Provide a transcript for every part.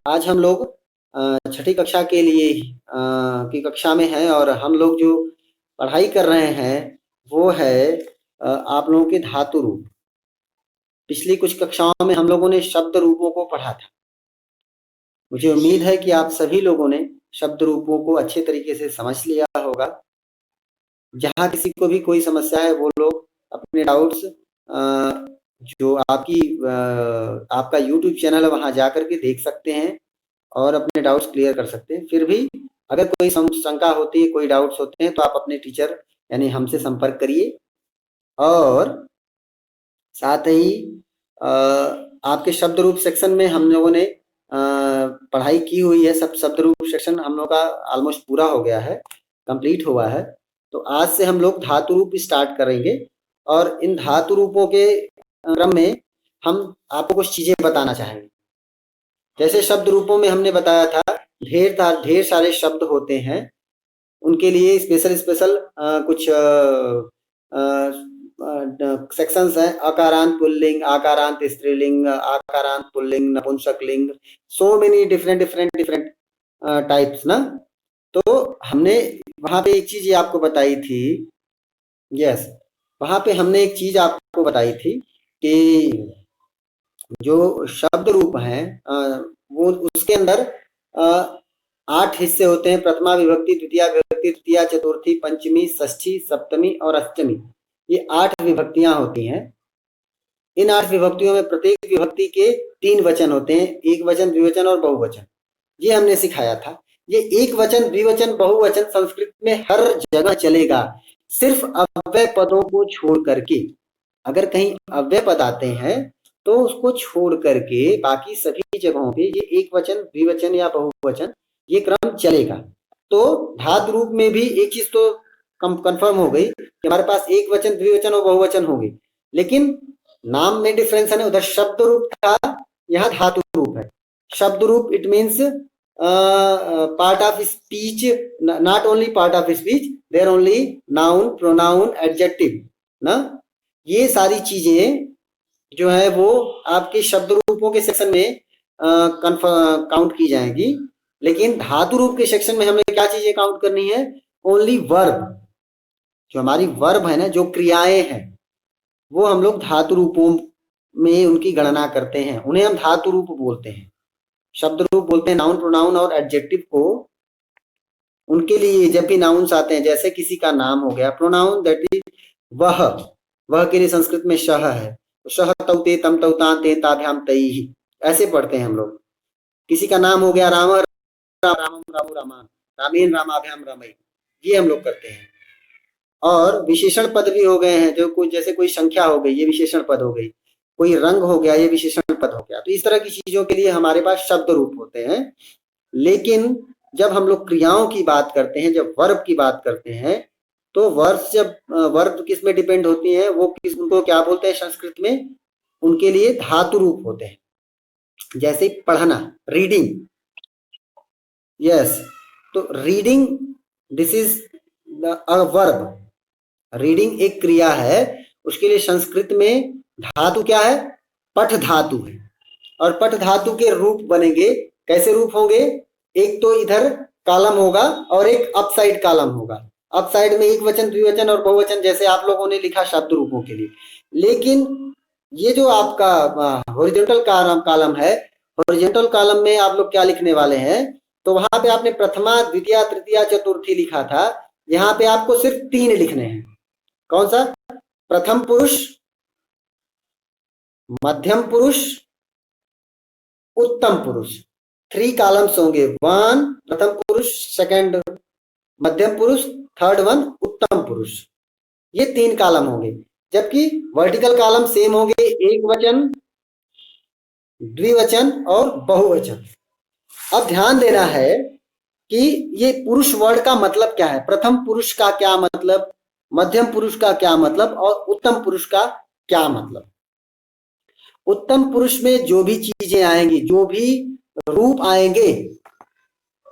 आज हम लोग छठी कक्षा के लिए की कक्षा में हैं और हम लोग जो पढ़ाई कर रहे हैं वो है आप लोगों के धातु रूप। पिछली कुछ कक्षाओं में हम लोगों ने शब्द रूपों को पढ़ा था। मुझे उम्मीद है कि आप सभी लोगों ने शब्द रूपों को अच्छे तरीके से समझ लिया होगा। जहाँ किसी को भी कोई समस्या है वो लोग अपने डाउट्स जो आपका यूट्यूब चैनल है वहाँ जा करके देख सकते हैं और अपने डाउट्स क्लियर कर सकते हैं। फिर भी अगर कोई शंका होती है, कोई डाउट्स होते हैं तो आप अपने टीचर यानी हमसे संपर्क करिए। और साथ ही आपके शब्द रूप सेक्शन में हम लोगों ने पढ़ाई की हुई है। सब शब्द रूप सेक्शन हम लोग का ऑलमोस्ट पूरा हो गया है, कंप्लीट हुआ है। तो आज से हम लोग धातु रूप स्टार्ट करेंगे और इन धातु रूपों के क्रम में हम आपको कुछ चीजें बताना चाहेंगे। जैसे शब्द रूपों में हमने बताया था ढेर सारे शब्द होते हैं, उनके लिए स्पेशल कुछ सेक्शंस हैं। अकारांत पुल्लिंग, आकारांत स्त्रीलिंग, आकारांत पुल्लिंग, नपुंसकलिंग, सो मेनी डिफरेंट टाइप्स ना। तो हमने वहां पे एक चीज आपको बताई थी, यस, वहां पे हमने एक चीज आपको बताई थी कि जो शब्द रूप हैं वो उसके अंदर 8 हिस्से होते हैं। प्रथमा विभक्ति, द्वितीया विभक्ति, तृतीया, चतुर्थी, पंचमी, षष्ठी, सप्तमी और अष्टमी, ये 8 विभक्तियां होती हैं। इन 8 विभक्तियों में प्रत्येक विभक्ति के 3 वचन होते हैं, एक वचन, द्विवचन और बहुवचन। ये हमने सिखाया था। ये एक वचन, द्विवचन, बहुवचन संस्कृत में हर जगह चलेगा, सिर्फ अव्यय पदों को छोड़ करके। अगर कहीं अव्यय पद आते हैं तो उसको छोड़ करके बाकी सभी जगहों पे ये एक वचन, द्विवचन या बहुवचन ये क्रम चलेगा। तो धातु रूप में भी एक चीज तो कंफर्म हो गई कि हमारे पास एक वचन, द्विवचन और बहुवचन होंगे, लेकिन नाम में डिफरेंस है ना। उधर शब्द रूप था, यहाँ धातु रूप है। शब्द रूप it means part of speech, not only part of speech, there only noun, pronoun, adjective ना। ये सारी चीजें जो है वो आपके शब्द रूपों के सेक्शन में काउंट की जाएगी। लेकिन धातु रूप के सेक्शन में हमें क्या चीजें काउंट करनी है? Only verb. जो हमारी वर्ब है ना, जो क्रियाएं हैं, वो हम लोग धातु रूपों में उनकी गणना करते हैं, उन्हें हम धातु रूप बोलते हैं। शब्द रूप बोलते हैं नाउन, प्रोनाउन और एडजेक्टिव को। उनके लिए जब भी नाउन्स आते हैं, जैसे किसी का नाम हो गया, प्रोनाउन दैट इज वह के लिए संस्कृत में शह है। शह तौ ते तम तौ ता ते ताभ्याम तैहि, ऐसे पढ़ते हैं हम लोग। किसी का नाम हो गया राम, रामम रामो रामान, रामेन रामाभ्याम रमई, ये हम लोग करते हैं। और विशेषण पद भी हो गए हैं, जो कोई जैसे कोई संख्या हो गई, ये विशेषण पद हो गई। कोई रंग हो गया, ये विशेषण पद हो गया। तो इस तरह की चीजों के लिए हमारे पास शब्द रूप होते हैं। लेकिन जब हम लोग क्रियाओं की बात करते हैं, जब वर्ब की बात करते हैं, तो वर्ब किस में डिपेंड होती है, वो उनको क्या बोलते हैं संस्कृत में? उनके लिए धातु रूप होते हैं। जैसे पढ़ना, रीडिंग, यस। तो reading this is a verb. Reading एक क्रिया है, उसके लिए संस्कृत में धातु क्या है? पठ धातु है। और पठ धातु के रूप बनेंगे। कैसे रूप होंगे? एक तो इधर कॉलम होगा और एक अपसाइड कॉलम होगा। अपसाइड में एक वचन, द्विवचन और बहुवचन, जैसे आप लोगों ने लिखा शब्द रूपों के लिए। लेकिन ये जो आपका हॉरिजॉन्टल कॉलम है, हॉरिजॉन्टल कॉलम में आप लोग क्या लिखने वाले हैं? तो वहां पे आपने प्रथमा, द्वितीया, तृतीया, चतुर्थी लिखा था, यहाँ पे आपको सिर्फ 3 लिखने हैं। कौन सा? प्रथम पुरुष, मध्यम पुरुष, उत्तम पुरुष। 3 कॉलम्स होंगे। 1 प्रथम पुरुष, सेकंड मध्यम पुरुष, थर्ड वन उत्तम पुरुष। ये 3 कॉलम होंगे। जबकि वर्टिकल कॉलम सेम होंगे, एक वचन, द्विवचन और बहुवचन। अब ध्यान देना है कि ये पुरुष वर्ड का मतलब क्या है, प्रथम पुरुष का क्या मतलब, मध्यम पुरुष का क्या मतलब और उत्तम पुरुष का क्या मतलब। उत्तम पुरुष में जो भी चीजें आएंगी, जो भी रूप आएंगे,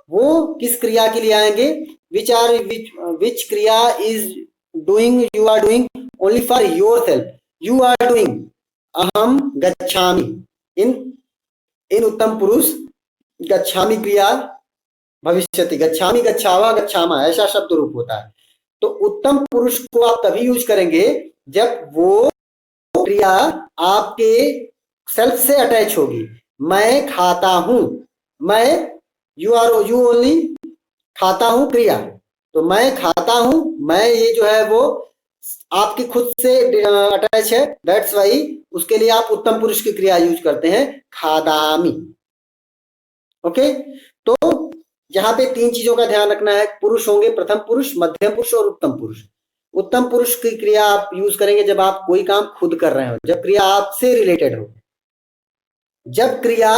वो किस क्रिया के लिए आएंगे? विच क्रिया is doing, you are doing only for your self, you are doing अहम गच्छामि। इन उत्तम पुरुष गच्छामि क्रिया भविष्यति, गच्छामि, गच्छावा, गच्छामा, ऐसा शब्द रूप होता है। तो उत्तम पुरुष को आप तभी यूज करेंगे जब वो क्रिया आपके सेल्फ से अटैच होगी। मैं खाता हूं, मैं, यू ओनली खाता हूं क्रिया, तो मैं खाता हूं, मैं ये जो है वो आपकी खुद से अटैच है, दैट्स वाई उसके लिए आप उत्तम पुरुष की क्रिया यूज करते हैं, खादामी। ओके, तो यहाँ पे तीन चीजों का ध्यान रखना है। पुरुष होंगे प्रथम पुरुष, मध्यम पुरुष और उत्तम पुरुष। उत्तम पुरुष की क्रिया आप यूज करेंगे जब आप कोई काम खुद कर रहे हो, जब क्रिया आपसे रिलेटेड हो, जब क्रिया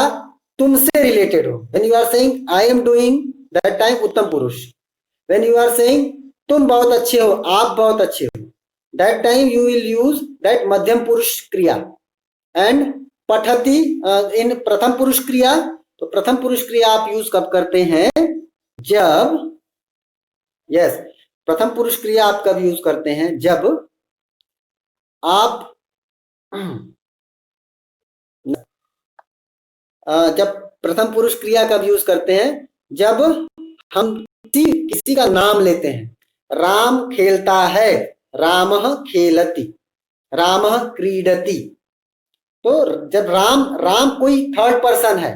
तुमसे रिलेटेड हो। When you are saying I am doing, that time उत्तम पुरुष। व्हेन यू आर सेइंग तुम बहुत अच्छे हो, आप बहुत अच्छे हो, that time you will use that मध्यम पुरुष क्रिया। एंड पठति इन प्रथम पुरुष क्रिया, तो प्रथम पुरुष क्रिया आप यूज कब करते हैं, जब, यस, प्रथम पुरुष क्रिया आप कब यूज करते हैं, जब आप जब प्रथम पुरुष क्रिया कब यूज करते हैं, जब हम किसी का नाम लेते हैं। राम खेलता है, रामः खेलति, रामः क्रीडति। तो जब राम कोई थर्ड पर्सन है,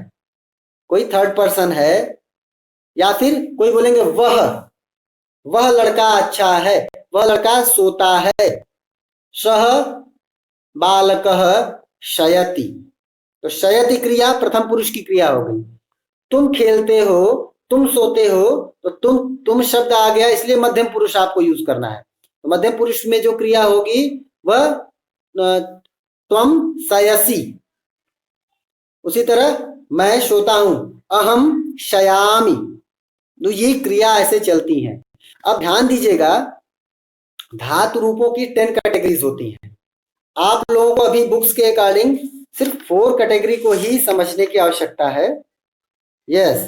कोई थर्ड पर्सन है, या फिर कोई बोलेंगे वह लड़का अच्छा है, वह लड़का सोता है, सह बालकः शयति, तो शयति क्रिया प्रथम पुरुष की क्रिया हो गई। तुम खेलते हो, तुम सोते हो, तो तुम शब्द आ गया, इसलिए मध्यम पुरुष आपको यूज करना है। तो मध्यम पुरुष में जो क्रिया होगी वह त्वम शयसि। उसी तरह मैं सोता हूं, अहम शयामि। तो ये क्रिया ऐसे चलती हैं। अब ध्यान दीजिएगा, धातु रूपों की 10 कैटेगरीज होती हैं। आप लोगों को अभी बुक्स के अकॉर्डिंग सिर्फ 4 कैटेगरी को ही समझने की आवश्यकता है। यस,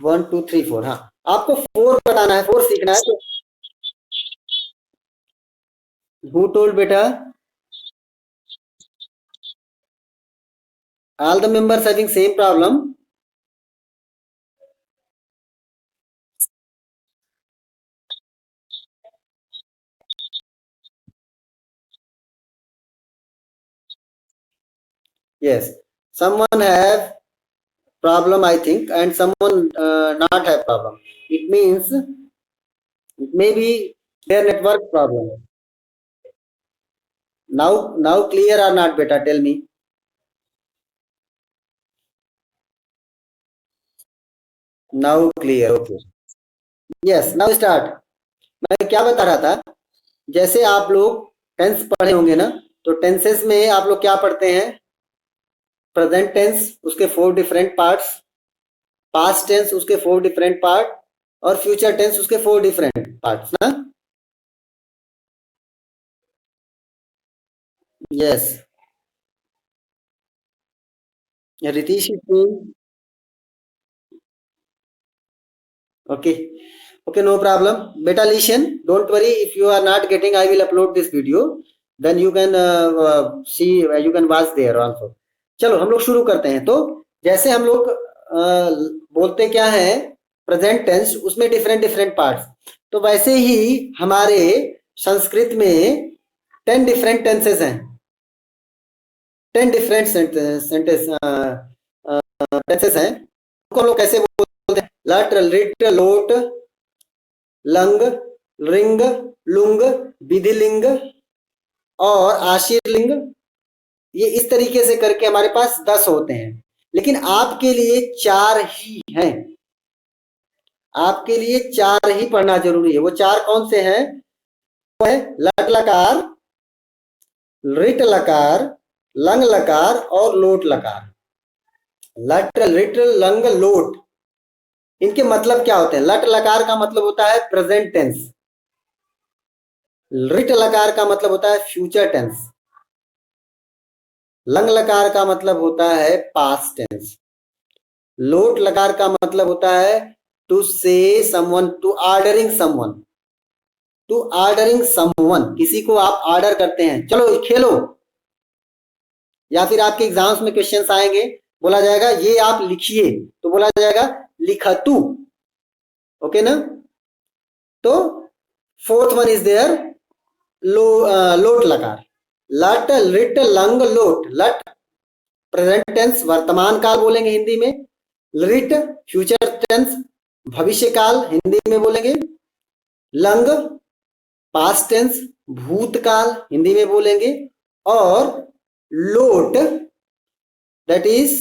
1 2 3 4, हाँ, आपको 4 बताना है, 4 सीखना है। तो हु टोल्ड बेटा? All the members having same problem? Yes, someone have problem I think, and someone not have problem. It means it may be their network problem. Now clear or not beta, tell me. Now clear, okay. Yes, now start. मैं क्या बता रहा था, जैसे आप लोग tense पढ़े होंगे ना, तो टेंसेस में आप लोग क्या पढ़ते हैं, प्रेजेंट टेंस उसके 4 डिफरेंट पार्ट्स, पास्ट टेंस उसके 4 डिफरेंट पार्ट, और फ्यूचर टेंस उसके 4 डिफरेंट पार्ट्स ना। Yes, Ritish, okay, no problem beta. Listen, don't worry, if you are not getting, I will upload this video, then you can see, you can watch there also. चलो हम लोग शुरू करते हैं। तो जैसे हम लोग बोलते क्या है, प्रेजेंट टेंस, उसमें डिफरेंट डिफरेंट पार्ट्स, तो वैसे ही हमारे संस्कृत में 10 डिफरेंट टेंसेस हैं, 10 डिफरेंट टेंसेस हैं। उनको हम लोग कैसे बोलते हैं, लट, लिट, लोट, लंग, रिंग, लुंग, विधिलिंग और आशीर्लिंग। ये इस तरीके से करके हमारे पास 10 होते हैं, लेकिन आपके लिए 4 ही हैं। आपके लिए 4 ही पढ़ना जरूरी है। वो 4 कौन से हैं? वो है लट लकार, रिट लकार, लंग लकार और लोट लकार। लट, लिट, लंग, लोट, इनके मतलब क्या होते हैं? लट लकार का मतलब होता है प्रेजेंट टेंस, रिट लकार का मतलब होता है फ्यूचर टेंस, लंग लकार का मतलब होता है पास्ट टेंस, लोट लकार का मतलब होता है टू से someone, to ordering someone, to ordering someone, किसी को आप ऑर्डर करते हैं, चलो खेलो, या फिर आपके एग्जाम्स में क्वेश्चंस आएंगे, बोला जाएगा ये आप लिखिए, तो बोला जाएगा लिखतु। ओके ना। तो फोर्थ वन इज देयर लोट लकार। लट लिट लंग लोट। लट प्रेजेंट टेंस वर्तमान काल बोलेंगे हिंदी में। लिट फ्यूचर टेंस भविष्य काल हिंदी में बोलेंगे। लंग पास्ट टेंस भूतकाल हिंदी में बोलेंगे। और लोट दैट इज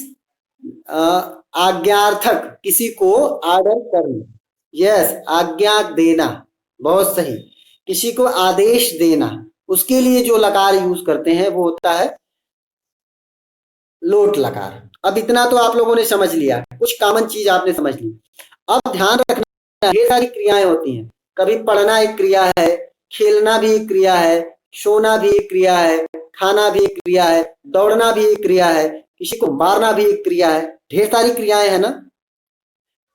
आज्ञार्थक, किसी को आर्डर करना। यस, आज्ञा देना, बहुत सही, किसी को आदेश देना, उसके लिए जो लकार यूज करते हैं वो होता है लोट लकार। अब इतना तो आप लोगों ने समझ लिया, कुछ कॉमन चीज आपने समझ ली। अब ध्यान रखना, ढेर सारी क्रियाएं होती हैं। कभी पढ़ना एक क्रिया है, खेलना भी एक क्रिया है, सोना भी एक क्रिया है, खाना भी एक क्रिया है, दौड़ना भी एक क्रिया है, किसी को मारना भी एक क्रिया है। ढेर सारी क्रियाएं है ना।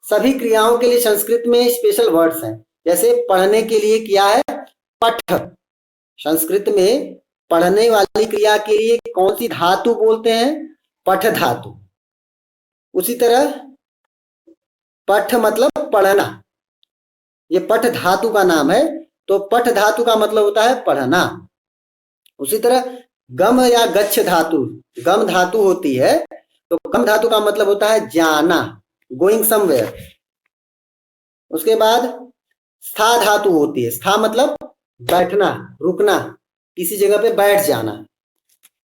सभी क्रियाओं के लिए संस्कृत में स्पेशल वर्ड्स हैं। जैसे पढ़ने के लिए क्या है, पठ। संस्कृत में पढ़ने वाली क्रिया के लिए कौन सी धातु बोलते हैं, पठ धातु। उसी तरह पठ मतलब पढ़ना, ये पठ धातु का नाम है, तो पठ धातु का मतलब होता है पढ़ना। उसी तरह गम या गच्छ धातु, गम धातु होती है, तो गम धातु का मतलब होता है जाना, गोइंग समवेयर। उसके बाद स्था धातु होती है, स्था मतलब बैठना, रुकना, किसी जगह पे बैठ जाना।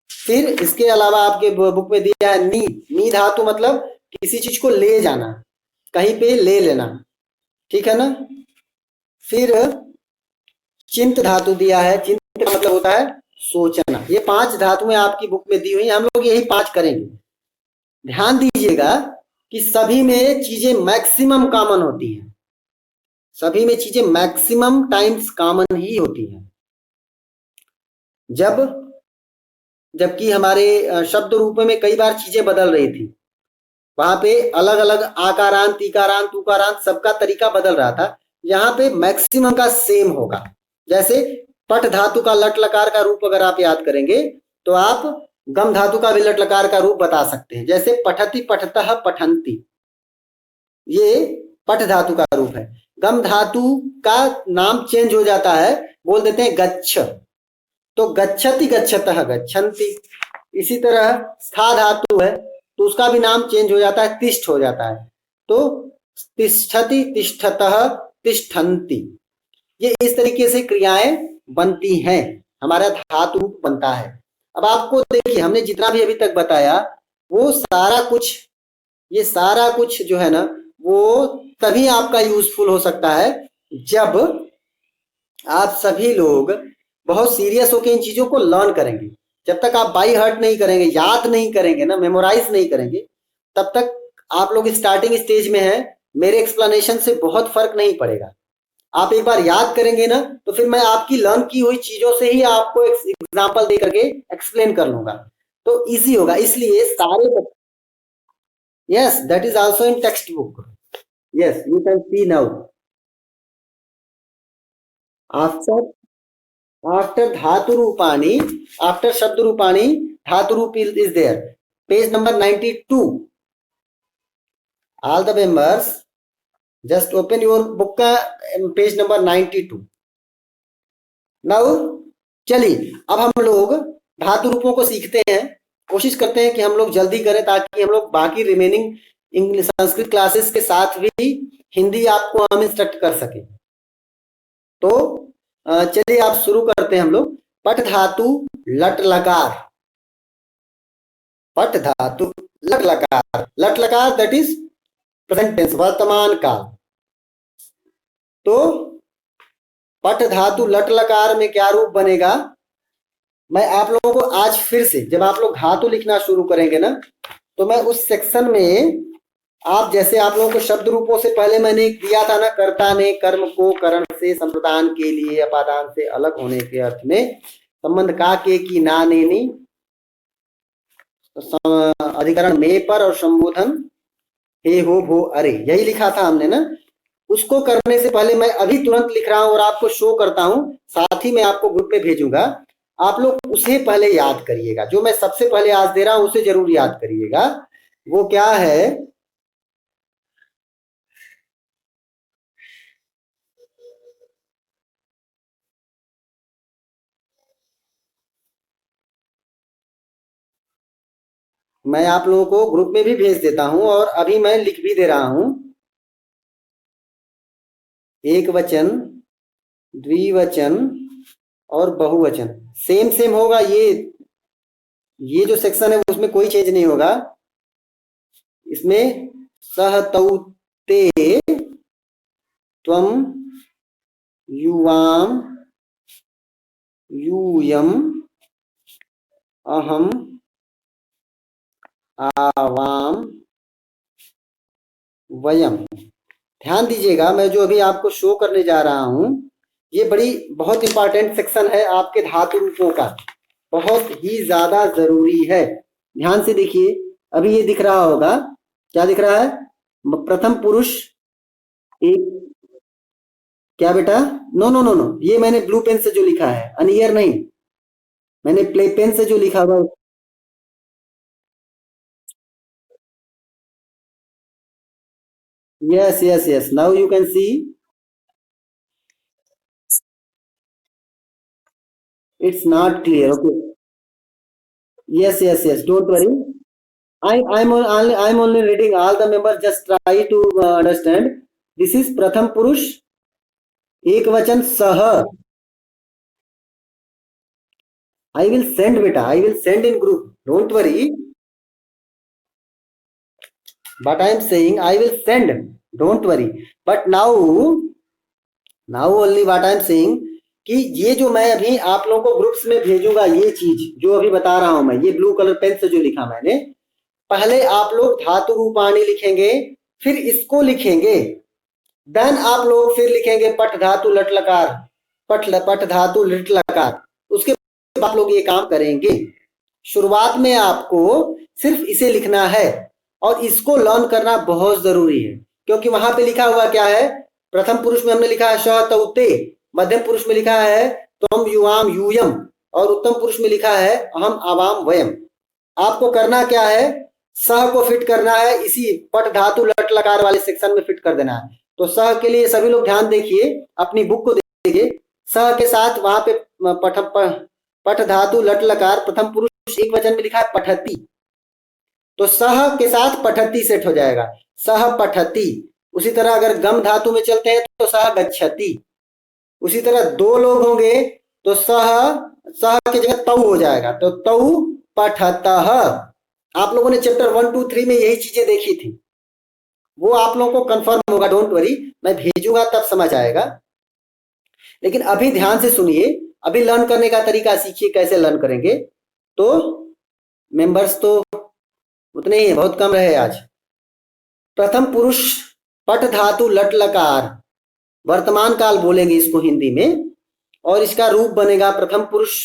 फिर इसके अलावा आपके बुक में दिया है नी। नी धातु मतलब किसी चीज को ले जाना, कहीं पे ले लेना, ठीक है ना। फिर चिंत धातु दिया है, चिंत का मतलब होता है सोचना। ये 5 धातुएं आपकी बुक में दी हुई हैं, हम लोग यही 5 करेंगे। ध्यान दीजिएगा कि सभी में चीजें मैक्सिमम कॉमन होती हैं, सभी में चीजें मैक्सिमम टाइम्स कॉमन ही होती हैं। जबकि हमारे शब्द रूप में कई बार चीजें बदल रही थी, वहां पे अलग अलग आकारांत, इकारांत, उकारांत सबका तरीका बदल रहा था। यहाँ पे मैक्सिमम का सेम होगा। जैसे पठ धातु का लट लकार का रूप अगर आप याद करेंगे तो आप गम धातु का भी लट लकार का रूप बता सकते हैं। जैसे पठति, पठतः, पठन्ति, ये पठ धातु का रूप है। गम धातु का नाम चेंज हो जाता है, बोल देते हैं गच्छ, तो गच्छति, गच्छतः, गच्छन्ति। इसी तरह स्था धातु है, तो उसका भी नाम चेंज हो जाता है, तिष्ठ हो जाता है, तो तिष्ठति, तिष्ठतः, तिष्ठन्ति। ये इस तरीके से क्रियाएं बनती हैं, हमारा धातु रूप बनता है। अब आपको देखिए, हमने जितना भी अभी तक बताया वो सारा कुछ, ये सारा कुछ जो है ना, वो तभी आपका यूजफुल हो सकता है जब आप सभी लोग बहुत सीरियस होकर इन चीजों को लर्न करेंगे। जब तक आप बाई हार्ट नहीं करेंगे, याद नहीं करेंगे ना, मेमोराइज नहीं करेंगे, तब तक आप लोग स्टार्टिंग स्टेज में हैं, मेरे एक्सप्लेनेशन से बहुत फर्क नहीं पड़ेगा। आप एक बार याद करेंगे ना, तो फिर मैं आपकी लर्न की हुई चीजों से ही आपको एग्जांपल दे करके एक्सप्लेन कर लूंगा, तो इजी होगा। इसलिए सारे, yes that is also in text book, yes you can see now. After धातु रूपाणी, आफ्टर शब्द रूपाणी धातु रूप is there. Page number 92। All the members just open your book का पेज नंबर 92। नाउ चलिए अब हम लोग धातु रूपों को सीखते हैं। कोशिश करते हैं कि हम लोग जल्दी करें ताकि हम लोग बाकी रिमेनिंग इंग्लिश संस्कृत क्लासेस के साथ भी हिंदी आपको हम इंस्ट्रक्ट कर सके। तो चलिए आप शुरू करते हैं हम लोग। पठ धातु लट लकार, पठ धातु लट लकार, लट लकार दैट इज प्रेजेंट टेंस, वर्तमान काल। तो पठ धातु लट लकार में क्या रूप बनेगा, मैं आप लोगों को आज फिर से, जब आप लोग धातु लिखना शुरू करेंगे ना, तो मैं उस सेक्शन में आप, जैसे आप लोगों को शब्द रूपों से पहले मैंने एक दिया था ना, कर्ता ने कर्म को करण से संप्रदान के लिए अपादान से अलग होने के अर्थ में संबंध का के की ना ने नी, अधिकरण में पर और संबोधन हे हो भो अरे, यही लिखा था हमने ना। उसको करने से पहले मैं अभी तुरंत लिख रहा हूं और आपको शो करता हूं, साथ ही मैं आपको ग्रुप में भेजूंगा। आप लोग उसे पहले याद करिएगा, जो मैं सबसे पहले आज दे रहा हूं उसे जरूर याद करिएगा। वो क्या है? मैं आप लोगों को ग्रुप में भी भेज देता हूं और अभी मैं लिख भी दे रहा हूं। एक वचन, द्विवचन और बहुवचन सेम सेम होगा। ये जो सेक्शन है उसमें कोई चेंज नहीं होगा। इसमें सह तौ ते त्वम युवाम यूयम अहम आवाम वयम। ध्यान दीजिएगा, मैं जो अभी आपको शो करने जा रहा हूं ये बहुत इंपॉर्टेंट सेक्शन है आपके धातु रूपों का, बहुत ही ज्यादा जरूरी है। ध्यान से देखिए, अभी ये दिख रहा होगा, क्या दिख रहा है? प्रथम पुरुष एक, क्या बेटा? नो नो नो नो, ये मैंने ब्लू पेन से जो लिखा है, अनियर नहीं, मैंने प्ले पेन से जो लिखा हुआ। Yes yes yes, now you can C. It's not clear, okay. Yes yes yes, don't worry. I'm only reading, all the members just try to understand. This is pratham purush एक वचन सह। I will send beta, I will send in group, don't worry. But I am saying I will send, don't worry. But now only what I am saying कि ये जो मैं अभी आप लोगों को ग्रुप्स में भेजूंगा, ये चीज जो अभी बता रहा हूं मैं, ये ब्लू कलर पेन से जो लिखा मैंने, पहले आप लोग धातु रूपाणी लिखेंगे, फिर इसको लिखेंगे, देन आप लोग फिर लिखेंगे पठ धातु लट लकार, पठ धातु लिट लकार। उसके बाद आप लोग ये काम करेंगे। शुरुआत में आपको सिर्फ इसे लिखना है और इसको लर्न करना बहुत जरूरी है, क्योंकि वहां पे लिखा हुआ क्या है? प्रथम पुरुष में हमने लिखा है श तौ ते, मध्यम पुरुष में लिखा है त्वम युवाम यूयम, और उत्तम पुरुष में लिखा है अहम आवाम वयम। आपको करना क्या है? सह को फिट करना है, इसी पट धातु लट लकार वाले सेक्शन में फिट कर देना है। तो सह के लिए सभी लोग ध्यान देखिए, अपनी बुक को देखिए। सह के साथ वहां पे पठ धातु लट लकार प्रथम पुरुष एक वचन में लिखा है पठती, तो सह के साथ पठती सेट हो जाएगा, सह पठती। उसी तरह अगर गम धातु में चलते हैं तो सह गच्छति। उसी तरह दो लोग होंगे तो सह की जगह तौ हो जाएगा, तो तौ पठतः। आप लोगों ने चैप्टर 1 2 3 में यही चीजें देखी थी, वो आप लोगों को कंफर्म होगा, डोंट वरी, मैं भेजूंगा तब समझ आएगा। लेकिन अभी ध्यान से सुनिए, अभी लर्न करने का तरीका सीखिए, कैसे लर्न करेंगे। तो मेंबर्स तो उतने ही बहुत कम रहे आज। प्रथम पुरुष पठ धातु लट लकार, वर्तमान काल बोलेंगे इसको हिंदी में, और इसका रूप बनेगा प्रथम पुरुष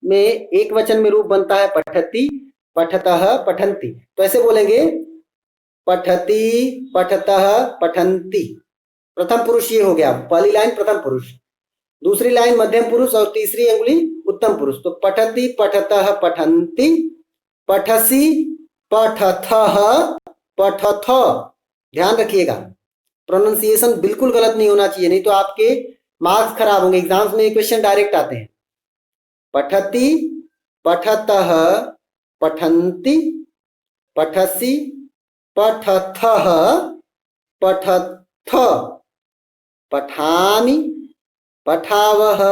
में एक वचन में रूप बनता है पठती, पठतः, पठन्ति। तो ऐसे बोलेंगे पठती, पठतः, पठन्ति। प्रथम पुरुष ये हो गया, पहली लाइन प्रथम पुरुष, दूसरी लाइन मध्यम पुरुष और तीसरी अंगुली उत्तम पुरुष। तो पठती, पठतः, पठन्ति, पठसी, पठथः, पठथ। ध्यान रखिएगा, प्रोनाउंसिएशन बिल्कुल गलत नहीं होना चाहिए, नहीं तो आपके मार्क्स खराब होंगे। एग्जाम्स में क्वेश्चन डायरेक्ट आते हैं। पठती, पठतः, पठन्ति, पठसी, पठथः, पठथ, पठामि, पठावः,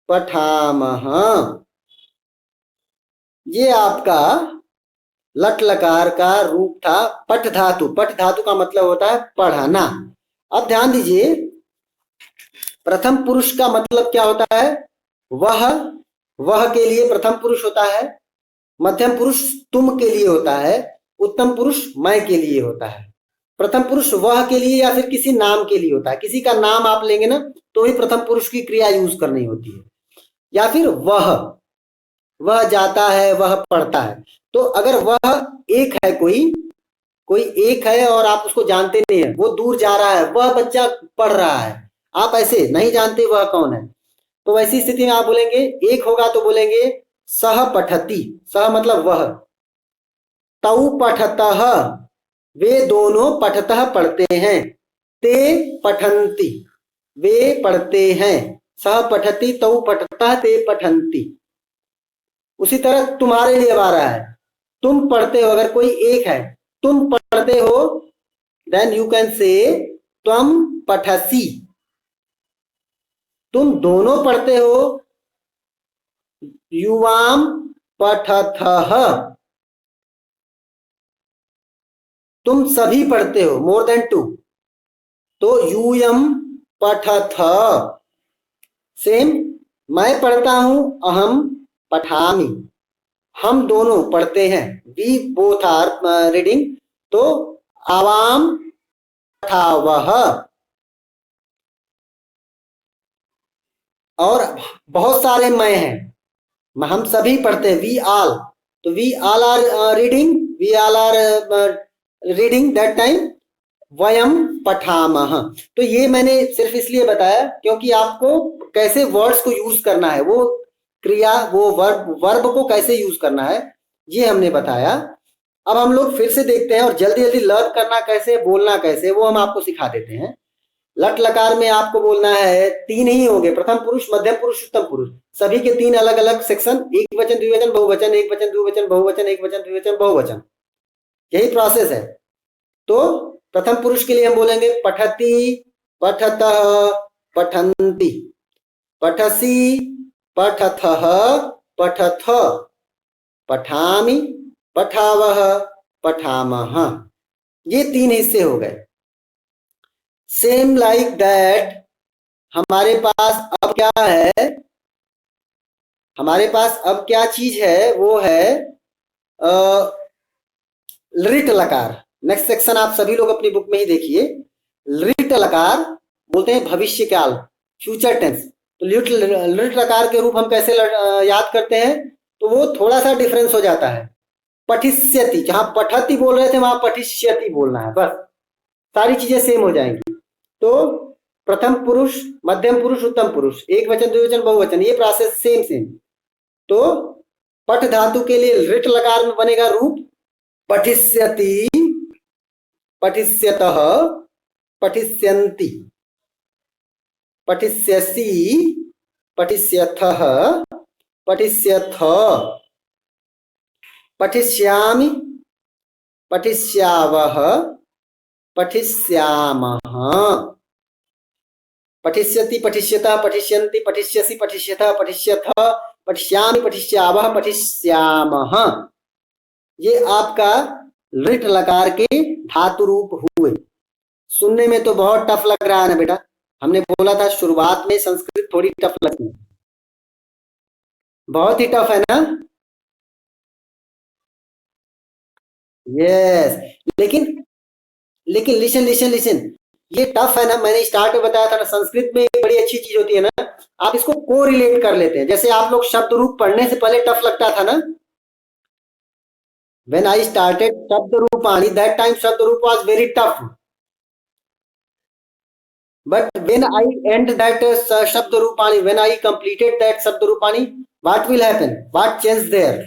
पठामः। ये आपका लट लकार का रूप था पठ धातु। पठ धातु का मतलब होता है पढ़ना। अब ध्यान दीजिए, प्रथम पुरुष का मतलब क्या होता है? वह के लिए प्रथम पुरुष होता है, मध्यम पुरुष तुम के लिए होता है, उत्तम पुरुष मैं के लिए होता है। प्रथम पुरुष वह के लिए या फिर किसी नाम के लिए होता है। किसी का नाम आप लेंगे ना तो ही प्रथम पुरुष की क्रिया यूज करनी होती है। या फिर वह जाता है, वह पढ़ता है। तो अगर वह एक है, कोई एक है और आप उसको जानते नहीं है, वो दूर जा रहा है, वह बच्चा पढ़ रहा है, आप ऐसे नहीं जानते वह कौन है, तो वैसी स्थिति में आप बोलेंगे, एक होगा तो बोलेंगे सह पठती। सह मतलब वह, तौ पठतः, वे दोनों पठतः पढ़ते हैं, ते पठन्ति, वे पढ़ते हैं, सह पठति तौ पठतः ते पठन्ति। उसी तरह तुम्हारे लिए अब आ रहा है, तुम पढ़ते हो, अगर कोई एक है, तुम पढ़ते हो, देन यू कैन से त्वम पठसि। तुम दोनों पढ़ते हो, युवाम पठथः। तुम सभी पढ़ते हो, मोर देन टू, तो यूयम पठथ। सेम, मैं पढ़ता हूं, अहम पठामि, हम दोनों पढ़ते हैं, वी बोथ आर रीडिंग, तो आवाम पठावह। और बहुत सारे मैं हैं, हम सभी पढ़ते हैं, वी ऑल, तो we all are reading, we all are reading that time वयम पठामह। तो ये मैंने सिर्फ इसलिए बताया क्योंकि आपको कैसे वर्ड्स को यूज करना है, वो क्रिया, वो वर्ब को कैसे यूज करना है, ये हमने बताया। अब हम लोग फिर से देखते हैं, और जल्दी जल्दी लर्न करना कैसे, बोलना कैसे, वो हम आपको सिखा देते हैं। लट लकार में आपको बोलना है, तीन ही होंगे, प्रथम पुरुष, मध्यम पुरुष, उत्तम पुरुष, सभी के तीन अलग अलग सेक्शन, एक वचन द्विवचन बहुवचन, एक वचन द्विवचन बहुवचन, एक वचन द्विवचन बहुवचन, यही प्रोसेस है। तो प्रथम पुरुष के लिए हम बोलेंगे पठति, पठतः, पठन्ति, पठसि, पठथः, पठथ, पठामि, पठावः, पठामः। ये तीन हिस्से हो गए। सेम लाइक दैट हमारे पास अब क्या है, हमारे पास अब क्या चीज है, वो है लृट लकार। नेक्स्ट सेक्शन आप सभी लोग अपनी बुक में ही देखिए। लृट लकार बोलते हैं भविष्य काल, फ्यूचर टेंस। तो लृट लकार के रूप हम कैसे याद करते हैं, तो वो थोड़ा सा डिफरेंस हो जाता है। पठिष्यति, जहां पठति बोल रहे थे वहां पठिष्यति बोलना है, बस सारी चीजें सेम हो जाएंगी। तो प्रथम पुरुष, मध्यम पुरुष, उत्तम पुरुष, एक वचन द्विवचन बहुवचन, ये प्रोसेस सेम सेम। तो पठ धातु के लिए लृट लकार में बनेगा रूप पठिष्यति, पठिष्यतः, पठिष्यन्ति, पठिष्यसि, पठिष्यथः, पठिष्यथ, पठिष्यामि, पठिष्यावः, पठिष्यामः, पठिष्यति, पठिष्यतः, पठिष्यन्ति, पठिष्यसि, पठिष्यथः, पठिष्यथ, पठिष्यामि, पठिष्यावः, पठिष्यामः। ये आपका लृट लकार के धातु रूप हुए। सुनने में तो बहुत टफ लग रहा है ना बेटा, हमने बोला था शुरुआत में संस्कृत थोड़ी टफ लगती है, बहुत ही टफ है ना। यस, लेकिन लेकिन लिसन लिसन लिसन, ये टफ है ना, मैंने स्टार्ट में बताया था ना, संस्कृत में एक बड़ी अच्छी चीज होती है ना, आप इसको को रिलेट कर लेते हैं। जैसे आप लोग शब्द रूप पढ़ने से पहले टफ लगता था ना, when I started शब्द रूपाणी, that time शब्द रूप was very tough, but when I end that शब्द Rupani, when I completed that शब्द Rupani, what will happen, what changed there,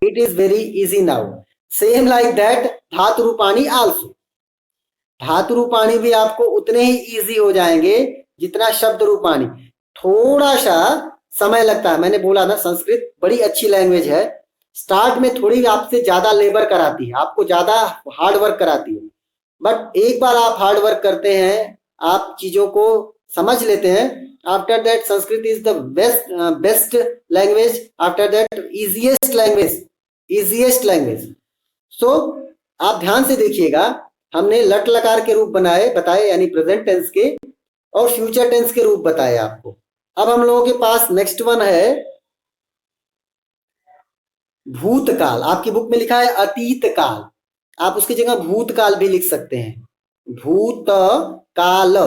it is very easy now. Same like that धातु Rupani also, धातु रूपाणी भी आपको उतने ही इजी हो जाएंगे जितना शब्द रूपाणी। थोड़ा सा समय लगता है, मैंने बोला ना संस्कृत बड़ी अच्छी लैंग्वेज है, स्टार्ट में थोड़ी आपसे ज्यादा लेबर कराती है, आपको ज्यादा हार्ड वर्क कराती है, बट एक बार आप हार्ड वर्क करते हैं, आप चीजों को समझ लेते हैं, after that Sanskrit is the best language, after that easiest language, easiest language. So आप ध्यान से देखिएगा, हमने लट लकार के रूप बताए यानी प्रेजेंट टेंस के, और फ्यूचर टेंस के रूप बताए आपको। अब हम लोगों के पास नेक्स्ट वन है भूतकाल। आपकी बुक में लिखा है अतीत काल, आप उसकी जगह भूतकाल भी लिख सकते हैं। भूतकाल,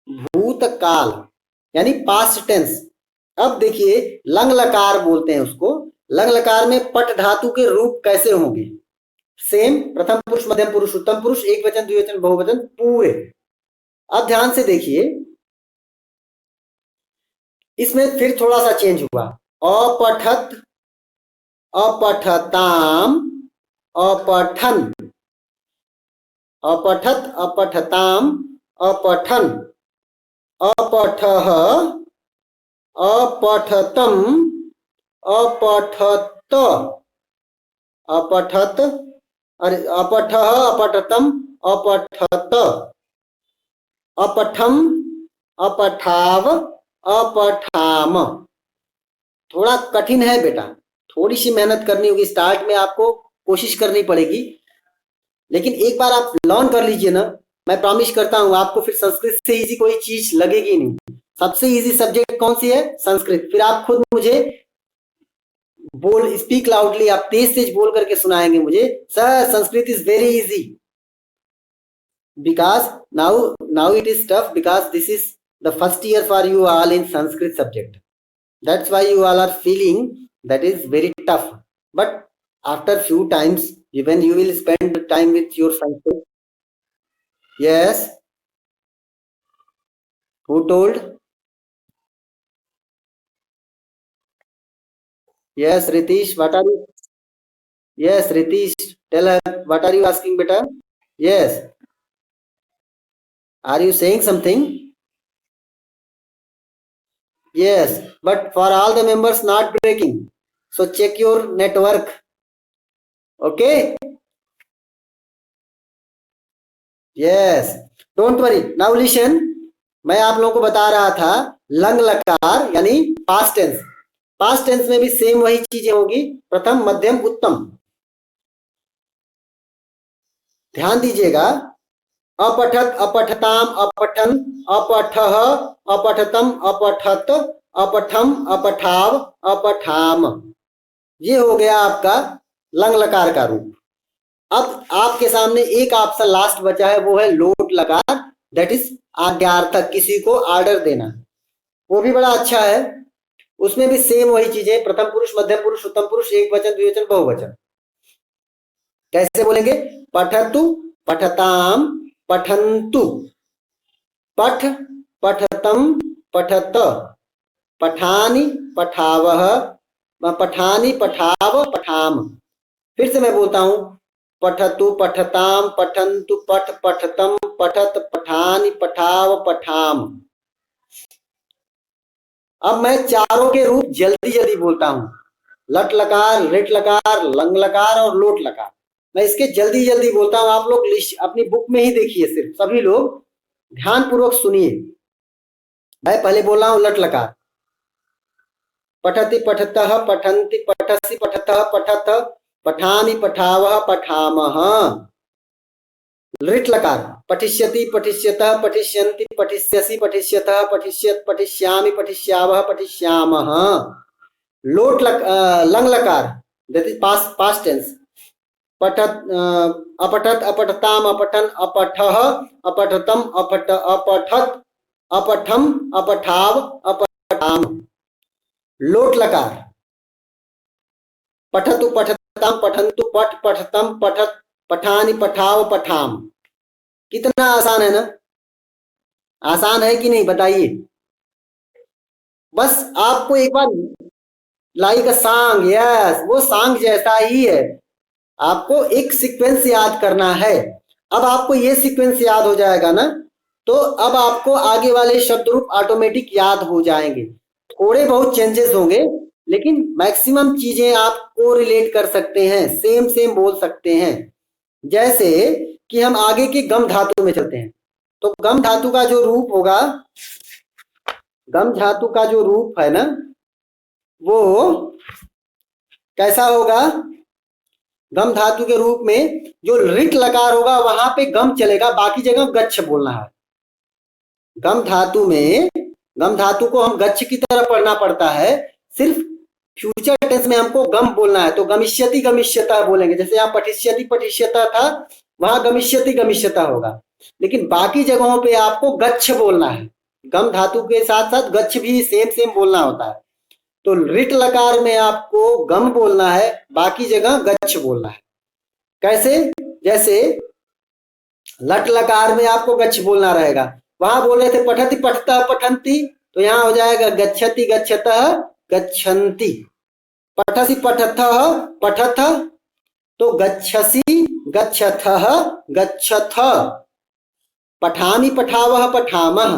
भूतकाल यानी पास्ट टेंस। अब देखिए लंग लकार बोलते हैं उसको, लंग लकार में पट धातु के रूप कैसे होंगे, सेम, प्रथम पुरुष, मध्यम पुरुष, उत्तम पुरुष, एक वचन द्विवचन बहुवचन पूरे। अब ध्यान से देखिए, इसमें फिर थोड़ा सा चेंज हुआ, अपठत, अपठताम, अपठन, अपठत, अपठताम, अपठन, अपठः, अपठतम, अपठत, अपठत, अरे अपठः, अपठतम, अपठत, अपठम, अपठाव, अपठाम। थोड़ा कठिन है बेटा, थोड़ी सी मेहनत करनी होगी, स्टार्ट में आपको कोशिश करनी पड़ेगी, लेकिन एक बार आप लर्न कर लीजिए ना, मैं प्रॉमिस करता हूं आपको फिर संस्कृत से इजी कोई चीज लगेगी नहीं। सबसे इजी सब्जेक्ट कौन सी है? संस्कृत। फिर आप खुद मुझे बोल, स्पीक लाउडली, आप तेज तेज बोल करके सुनाएंगे मुझे, sir Sanskrit is very easy, because now it is tough because this is the first year for you all in Sanskrit subject. That's why you all are feeling that is very tough. But after few times, when you will spend time with your Sanskrit. Yes. Who told? Yes, Ritish. What are you? Yes, Ritish. Tell her. What are you asking, beta? Yes. Are you saying something? Yes. But for all the members not breaking. So check your network. Okay. Yes. Don't worry. Now listen. मैं आप लोगों को बता रहा था lung लकार यानी past tense. Past tense में भी सेम वही चीजें होगी, प्रथम, मध्यम, उत्तम। ध्यान दीजिएगा, अपठत, अपठताम, अपठन, अपठः, अपठतम, अपठत, अपठम, अपठाव, अपठाम। ये हो गया आपका लंग लकार का रूप। अब आपके सामने एक ऑप्शन लास्ट बचा है, वो है लोट लकार, दैट इज आज्ञार्थक, किसी को ऑर्डर देना। वो भी बड़ा अच्छा है, उसमें भी सेम वही चीजें, प्रथम पुरुष, मध्यम पुरुष, उत्तम पुरुष, एक वचन, द्विवचन, बहुवचन। कैसे बोलेंगे? पठतु, पठताम, पठन्तु, पठ, पठतम, पठत, पठानि, पठावः, पठानि, पठाव, पठाम। फिर से मैं बोलता हूं, पठतु, पठताम, पठन्तु, पठ, पठतम, पठत, पठानि, पठाव, पठाम। अब मैं चारों के रूप जल्दी जल्दी बोलता हूं, लट लकार, रिट लकार, लंग लकार और लोट लकार। मैं इसके जल्दी जल्दी बोलता हूं, आप लोग अपनी बुक में ही देखिए, सिर्फ सभी लोग ध्यान पूर्वक सुनिए। मैं पहले बोल रहा हूं लट लकार, पठति, पठतः, पठन्ति, पठसि, पठतः, पठत, पठानि, पठावः, पठामः। लिट लकार, पठिष्यति, पठिष्यतः, पठिष्यन्ति, पठिष्यसि, पठिष्यतः, पठिष्यत्, पठिष्यामि, पठिष्यावः, पठिष्यामः। लोट लंग लकार, दैट इज पास्ट टेंस, पठत, अपठत, अपठताम, अपठन, अपठः, अपठतम, अपठत, अपठम, अपठाव, अपठाम। लोट लकार, पठतु, पठताम, पठन्तु, पठ, पठतम, पठत, पठानि, पठाव, पठाम। कितना आसान है ना? आसान है कि नहीं बताइए? बस आपको एक बार लाइक अ सॉन्ग, यस, वो सॉन्ग जैसा ही है, आपको एक सीक्वेंस याद करना है। अब आपको ये सीक्वेंस याद हो जाएगा ना, तो अब आपको आगे वाले शब्द रूप ऑटोमेटिक याद हो जाएंगे। थोड़े बहुत चेंजेस होंगे, लेकिन मैक्सिमम चीजें आपको रिलेट कर सकते हैं, सेम सेम बोल सकते हैं। जैसे कि हम आगे के गम धातु में चलते हैं, तो गम धातु का जो रूप होगा, गम धातु का जो रूप है ना, वो कैसा होगा? गम धातु के रूप में जो रिट लकार होगा वहां पे गम चलेगा, बाकी जगह गच्छ बोलना है। गम धातु में, गम धातु को हम गच्छ की तरह पढ़ना पड़ता है, सिर्फ फ्यूचर टेंस में हमको गम बोलना है, तो गमिष्यति, गमिष्यतः बोलेंगे। जैसे यहाँ पठिष्यति, पठिष्यतः था, वहां गमिष्यति, गमिष्यतः होगा, लेकिन बाकी जगहों पे आपको गच्छ बोलना है। गम धातु के साथ साथ गच्छ भी सेम सेम बोलना होता है। तो रिट लकार में आपको गम बोलना है, बाकी जगह गच्छ बोलना है। कैसे? जैसे लट लकार में आपको गच्छ बोलना रहेगा, वहां बोल रहे थे पठति, पठतः, पठन्ति, तो यहां हो जाएगा गच्छति, गच्छतः, गच्छन्ति। पठसि पठथः पठथ, तो गच्छसि गच्छथः गच्छथ, पठामि पठावः पठामः,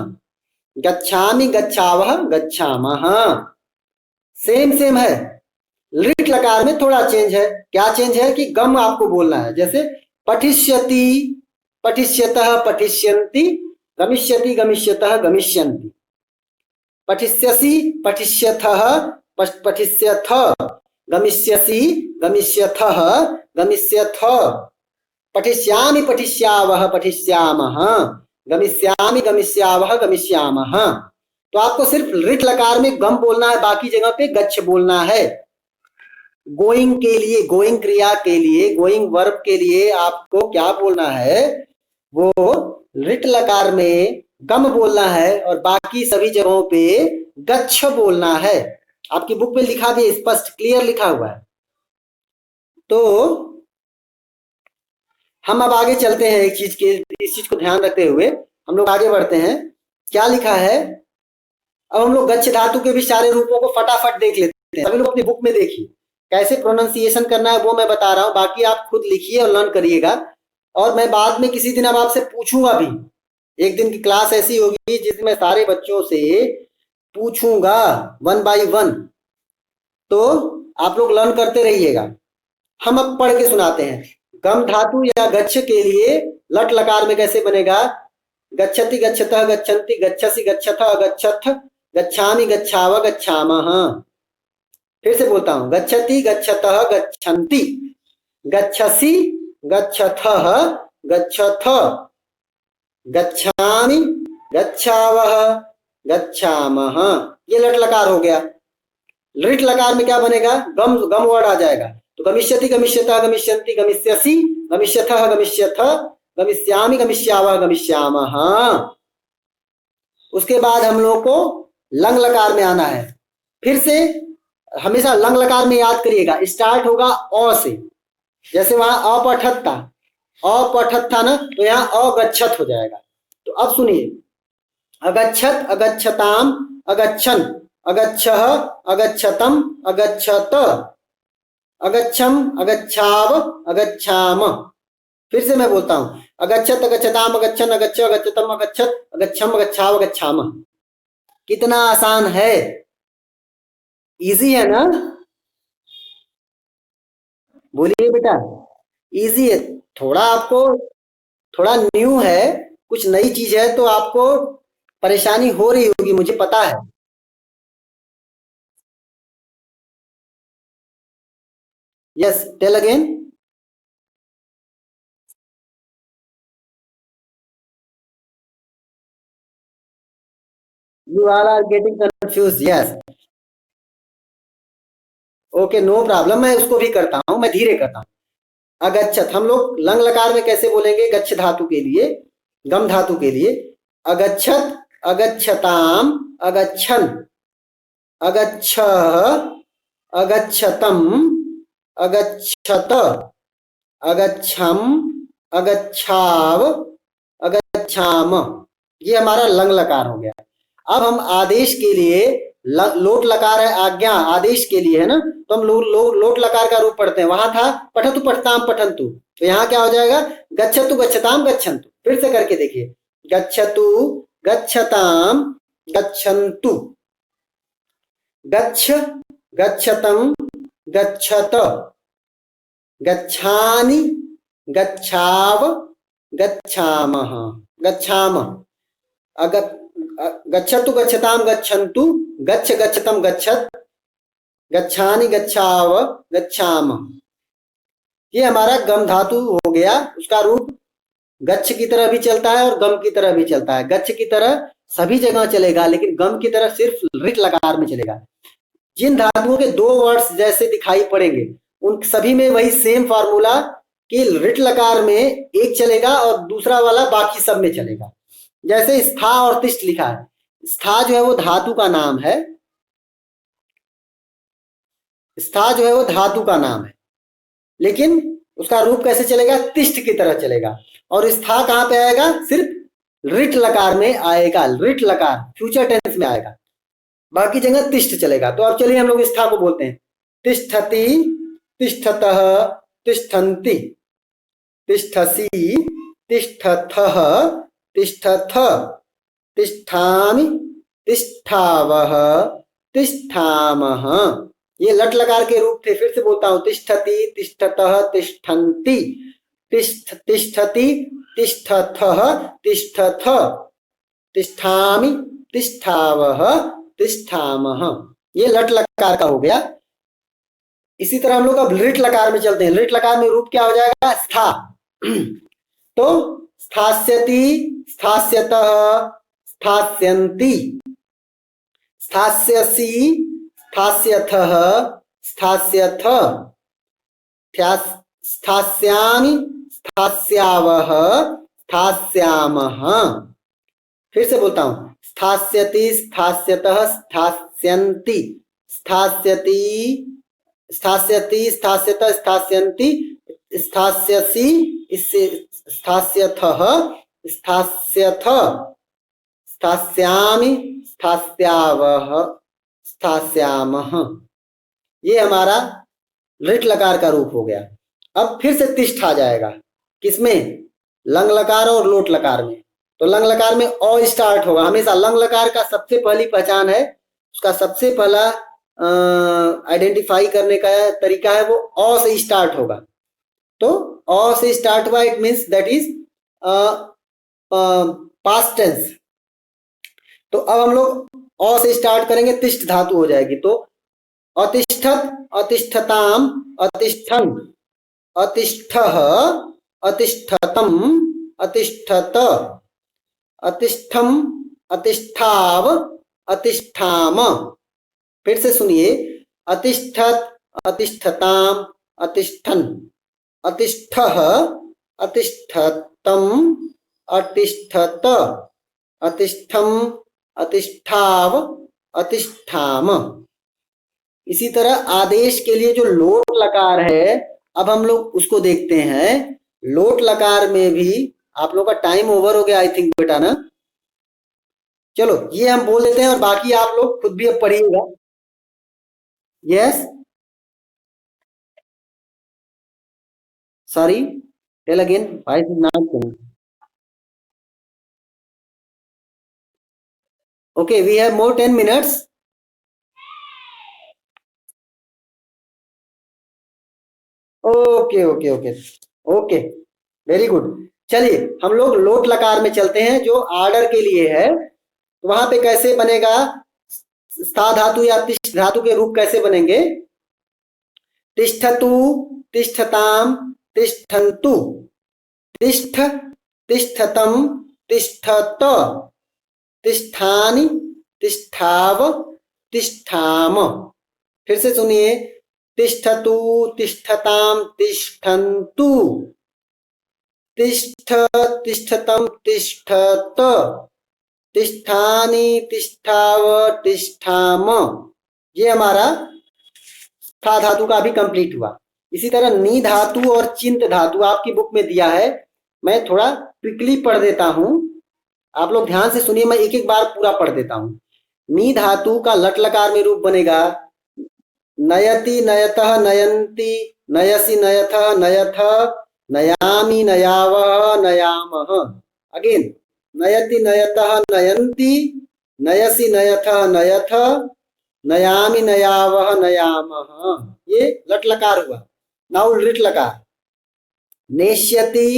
गच्छामि गच्छावः गच्छामः। सेम सेम है। लिट लकार में थोड़ा चेंज है। क्या चेंज है कि गम आपको बोलना है। जैसे पठिष्यति पठिष्यतः पठिष्यन्ति, गमिष्यति गमिष्यतः गमिष्यन्ति, पठिष्यसि पठिष्यथः पठिष्यथ, गमिष्यसि गमिष्यथः गमिष्यथ, पठिष्यामि पठिष्यावः पठिष्यामः, गमिष्यामि गमिष्यावः गमिष्यामः। तो आपको सिर्फ लिट लकार में गम बोलना है, बाकी जगह पे गच्छ बोलना है। गोइंग के लिए, गोइंग क्रिया के लिए, गोइंग वर्ब के लिए आपको क्या बोलना है, वो लिट लकार में गम बोलना है और बाकी सभी जगहों पे गच्छ बोलना है। आपकी बुक में लिखा भी स्पष्ट क्लियर लिखा हुआ है। तो हम अब आगे चलते हैं। एक चीज के, इस चीज को ध्यान रखते हुए हम लोग आगे बढ़ते हैं। क्या लिखा है, अब हम लोग गच्छ धातु के भी सारे रूपों को फटाफट देख लेते हैं। सभी लोग अपनी बुक में देखिए कैसे प्रोनाउंसिएशन करना है, वो मैं बता रहा हूं, बाकी आप खुद लिखिए और लर्न करिएगा। और मैं बाद में किसी दिन अब आपसे पूछूंगा भी। एक दिन की क्लास ऐसी होगी जिसमें मैं सारे बच्चों से पूछूंगा 1 by 1, तो आप लोग लर्न करते रहिएगा। हम अब पढ़ के सुनाते हैं। गम धातु या गच्छ के लिए लट लकार में कैसे बनेगा, गच्छति गच्छतः गच्छन्ति, गच्छसि गच्छथः गच्छथ, गच्छामि गच्छाव गच्छामः। फिर से बोलता हूं, गच्छति गच्छतः गच्छन्ति, गच्छसि गच्छथः गच्छथ, गच्छामि गच्छावः गच्छामः। ये लट लकार हो गया। लिट लकार में क्या बनेगा, गम गम वर्ड आ जाएगा। तो गमिष्यति गमिष्यतः गमिष्यन्ति, गमिष्यसि गमिष्यथः गमिष्यथ, गमिष्यामि गमिष्यावः गमिष्यामः। उसके बाद हम लोग को लंग लकार में आना है। फिर से हमेशा लंग लकार में याद करिएगा, स्टार्ट होगा अ से। जैसे वहां अपठत था, अपठत था ना, तो यहाँ अगच्छत हो जाएगा। तो अब सुनिए, अगच्छत अगच्छताम अगच्छन, अगच्छः अगच्छतम अगच्छत, अगच्छम अगच्छाव अगच्छाम। फिर से मैं बोलता हूं, अगच्छत अगच्छताम अगच्छन अगच्छ अगच्छतम अगच्छत, अगच्छम अगच्छाव अगच्छाम। कितना आसान है, इजी है ना, बोलिए बेटा। इजी है, थोड़ा आपको थोड़ा न्यू है, कुछ नई चीज है तो आपको परेशानी हो रही होगी, मुझे पता है। Yes, tell again. You all are getting confused. Yes. Okay, no problem, मैं उसको भी करता हूं, मैं धीरे करता हूं। अगच्छत हम लोग लंग लकार में कैसे बोलेंगे, गच्छ धातु के लिए, गम धातु के लिए, अगच्छत अगच्छताम अगच्छन, अगच्छ अगच्छतम अगच्छत, अगच्छम अगच्छाव अगच्छाम। ये हमारा लंग लकार हो गया। अब हम आदेश के लिए, लोट लकार है आज्ञा, आदेश के लिए है ना, तो हम लोट लकार का रूप पढ़ते हैं। वहां था पठतु पठताम पठंतु, तो यहाँ क्या हो जाएगा, गच्छतु गच्छताम गच्छन्तु। फिर से करके देखिए, गच्छतु गच्छताम गच्छन्तु, गच्छ गच्छतम गच्छत, गच्छानि गच्छाव गच्छामः गच्छाम, गच्छतु गच्छताम गच्छन्तु, गच्छ गच्छतम गच्छत, गच्छानि गच्छाव गच्छाम। ये हमारा गम धातु हो गया। उसका रूप गच्छ की तरह भी चलता है और गम की तरह भी चलता है। गच्छ की तरह सभी जगह चलेगा, लेकिन गम की तरह सिर्फ रिट लकार में चलेगा। जिन धातुओं के दो वर्ड्स जैसे दिखाई पड़ेंगे उन सभी में वही सेम फार्मूला कि रिट लकार में एक चलेगा और दूसरा वाला बाकी सब में चलेगा। जैसे स्था और तिष्ठ लिखा है, स्था जो है वो धातु का नाम है, स्था जो है वो धातु का नाम है, लेकिन उसका रूप कैसे चलेगा, तिष्ठ की तरह चलेगा। और स्था कहां पे आएगा, सिर्फ रिट लकार में आएगा, रिट लकार फ्यूचर टेंस में आएगा, बाकी जगह तिष्ठ चलेगा। तो अब चलिए हम लोग स्था को बोलते हैं। तिष्ठति, तिष्ठतः, तिष्ठन्ति, तिष्ठसि, तिष्ठथः, तिष्ठथ, तिष्ठामि, तिष्ठावः, तिष्ठामः। ये लट लकार के रूप थे। फिर से बोलता हूं, तिष्ठति, तिष्ठतः, तिष्ठन्ति, तिष्ठति, तिष्ठथः, तिष्ठथ, तिष्ठामि, तिष्ठावः, तिष्ठामः। ये लट लकार का हो गया। इसी तरह हम लोग अब लिट लकार में चलते हैं। लिट लकार में रूप क्या हो जाएगा? स्था। तो स्थास्यति, स्थास्यतः, स्थास्यन्ति, स्थास्यसि, स्थास्यथः, स्थास्यथ, स्थास्यामि, स्थास्यावः, स्थास्यामः। फिर से बोलता हूं, स्थास्यति, स्थास्यतः, स्थास्यन्ति, स्थास्यति, स्थास्यति, स्थास्यतः, स्थास्यन्ति, स्थास्यसि, इससे स्थास्यथः, स्थास्यथ, स्थास्यामि, स्थास्यावः, स्थास्यामः। ये हमारा लिट लकार का रूप हो गया। अब फिर से तिष्ठ आ जाएगा। किसमें? लंग लकार और लोट लकार में। तो लंग लकार में अ स्टार्ट होगा हमेशा। लंग लकार का सबसे पहली पहचान है, उसका सबसे पहला आइडेंटिफाई करने का तरीका है, वो अ से स्टार्ट होगा। तो अ से स्टार्ट हुआ, it means that is past tense. तो अब हम लोग अ से स्टार्ट करेंगे, तिष्ठ धातु हो जाएगी। तो अतिष्ठत, अतिष्ठताम, अतिष्ठन, अतिष्ठः, अतिष्ठतम, अतिष्ठत, अतिष्ठम, अतिष्ठाव, अतिष्ठाम। फिर से सुनिए, अतिष्ठत, अतिष्ठताम, अतिष्ठन, अतिष्ठः, अतिष्ठतम, अतिष्ठत, अतिष्ठम, अतिष्ठाव, अतिष्ठाम। इसी तरह आदेश के लिए जो लोट लकार है, अब हम लोग उसको देखते हैं। लोट लकार में भी आप लोग का टाइम ओवर हो गया आई थिंक बेटा ना। चलो ये हम बोल देते हैं और बाकी आप लोग खुद भी अब पढ़िएगा। Yes, sorry, tell again, voice is not coming. Okay, we have more 10 minutes. Okay okay okay okay, very good. चलिए हम लोग लोट लकार में चलते हैं, जो आर्डर के लिए है। तो वहां पे कैसे बनेगा? स्था धातु या तिष्ठ धातु के रूप कैसे बनेंगे? तिष्ठतु, तिष्ठताम, तिष्ठन्तु, तिष्ठ, तिष्ठतम, तिष्ठत, तिष्ठानि, तिष्ठाव, तिष्ठाम। फिर से सुनिए, तिष्ठतु, तिष्ठताम, तिष्ठन्तु, तिष्ठ, तिष्ठतम, तिष्ठत, तिष्ठानि, तिष्ठाव, तिष्ठाम। ये हमारा स्था धातु का भी कंप्लीट हुआ। इसी तरह नी धातु और चिंत धातु आपकी बुक में दिया है। मैं थोड़ा क्विकली पढ़ देता हूं, आप लोग ध्यान से सुनिए, मैं एक एक बार पूरा पढ़ देता हूं। नी धातु का लट लकार में रूप बनेगा नयति, नयतः, नयन्ति, नयसि, नयथः, नयथ, नयामि, नयावः, नयामः। अगेन, नयति, नयतः, नयन्ति, नयसि, नयथः, नयथ, नयामि, नयावः, नयामः। ये लट लकार हुआ। नाउ लिट लकार, नेष्यति,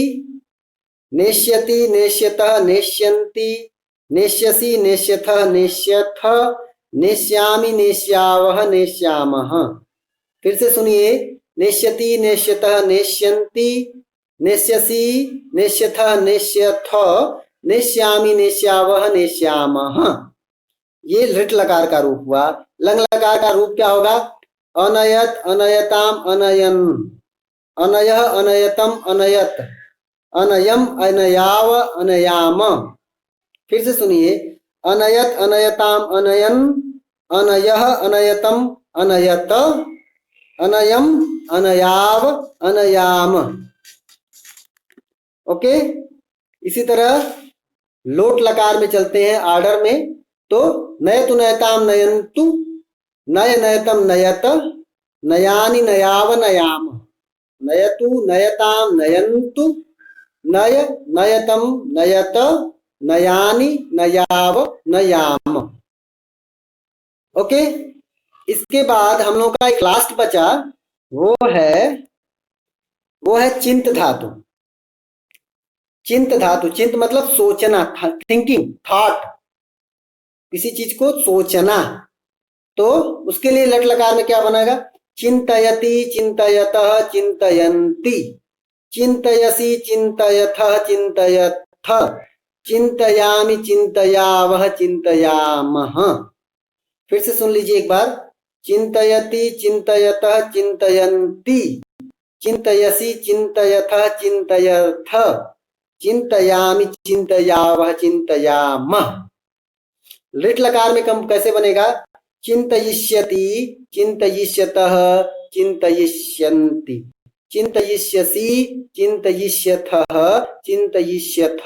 नेष्यति, नेष्यतः, नेष्यन्ति, नेष्यसि, नेष्यथः, नेष्यथ, नेष्यामि, नेष्यावः, नेष्यामः। फिर से सुनिए, नेष्यति, नेष्यतः, नेष्यन्ति, नेष्यसि, नेष्यथः, नेष्यथ, नेष्यामि, नेष्यावः, नेष्यामः। ये लिट लकार का रूप हुआ। लंग लकार का रूप क्या होगा? अनयत, अनयताम, अनयन, अनयः, अनयतम, अनयत, अनयम, अनयाव, अनयाम। फिर से सुनिए, अनयत, अनयताम, अनयन, अनयः, अनयतम, अनयत, अनयम, अनयाव, अनयाम। ओके, इसी तरह लोट लकार में चलते हैं आर्डर में। तो नयतु, नयताम, नयन्तु, नय, नयतम, नयत, नयानि नयाव नयाम, नयतु नयताम नयन्तु, नय नयतम नयत, नयानि नयाव नयाम। ओके, इसके बाद हम लोग का एक लास्ट बचा, वो है चिंत धातु। चिंत धातु, चिंत मतलब सोचना, थिंकिंग, थॉट, किसी चीज को सोचना। तो उसके लिए लट लकार में क्या बनेगा? चिंतयति चिंतयतः चिंतयन्ति, चिंतयसि चिंतयथः चिंतयथ, चिंतयामि चिंतयावः चिंतयामः। फिर से सुन लीजिए एक बार, चिंतयति चिंतयतः चिंतयन्ति, चिंतयसि चिंतयथः चिंतयथ, चिंतयामि चिंतयावः चिंतयामः। लिट लकार में कम कैसे बनेगा? चिंतयिष्यति चिंतयिष्यतः चिंतयिष्यन्ति, चिंतयिष्यसि चिंतयिष्यथः चिंतयिष्यथ,